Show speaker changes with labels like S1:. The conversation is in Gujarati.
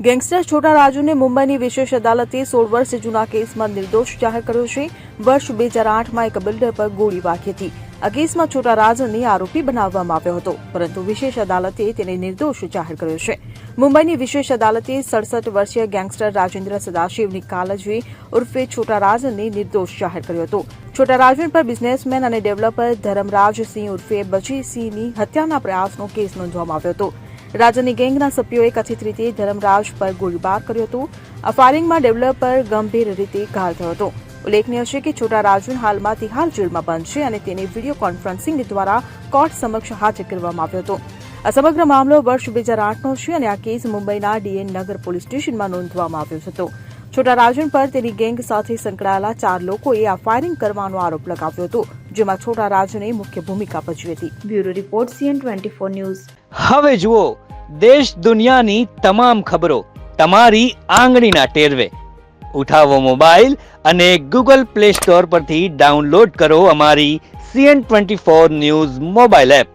S1: ગેંગસ્ટર છોટા રાજુને મુંબઈની વિશેષ અદાલતે 16 વર્ષ જૂના કેસમાં નિર્દોષ જાહેર કર્યો છે। વર્ષ 2008માં એક બિલ્ડર પર ગોળી વાગી હતી। આ કેસમાં છોટા રાજને આરોપી બનાવવામાં આવ્યો હતો, પરંતુ વિશેષ અદાલતે તેને નિર્દોષ જાહેર કર્યો છે। મુંબઈની વિશેષ અદાલતે 67 વર્ષીય ગેંગસ્ટર રાજેન્દ્ર સદાશિવની કાલજી ઉર્ફે છોટા રાજને નિર્દોષ જાહેર કર્યો હતો। છોટા રાજન પર બિઝનેસમેન અને ડેવલપર ધરમરાજસિંહ ઉર્ફે બચીસિંહની હત્યાના પ્રયાસનો કેસ નોંધવામાં આવ્યો હતો। રાજની ગેંગના સભ્યોએ કથિત રીતે ધરમરાજ પર ગોળીબાર કર્યો હતો। આ ફાયરિંગમાં ડેવલપર ગંભીર રીતે ઘાયલ થયો હતો। ઉલ્લેખનીય છે કે છોટા રાજન હાલમાં તિહાર જેલમાં બંધ છે અને તેને વિડીયો કોન્ફરન્સિંગ દ્વારા કોર્ટ સમક્ષ હાજર કરવામાં આવ્યો હતો। આ સમગ્ર મામલો વર્ષ 2008નો છે અને આ કેસ મુંબઈના ડીએન નગર પોલીસ સ્ટેશનમાં નોંધવામાં આવ્યો હતો। છોટા રાજન પર તેની ગેંગ સાથે સંકળાયેલા 4 લોકોએ આ ફાયરિંગ કરવાનો આરોપ લગાવ્યો હતો, જેમાં છોટા રાજને મુખ્ય ભૂમિકા ભજવી હતી। Bureau report CN24 news.
S2: હવે જુઓ દેશ દુનિયાની તમામ ખબરો તમારી આંગળીના ટેરવે। ઉઠાવો મોબાઈલ અને Google Play Store પરથી ડાઉનલોડ કરો અમારી CN24 ન્યૂઝ મોબાઈલ એપ।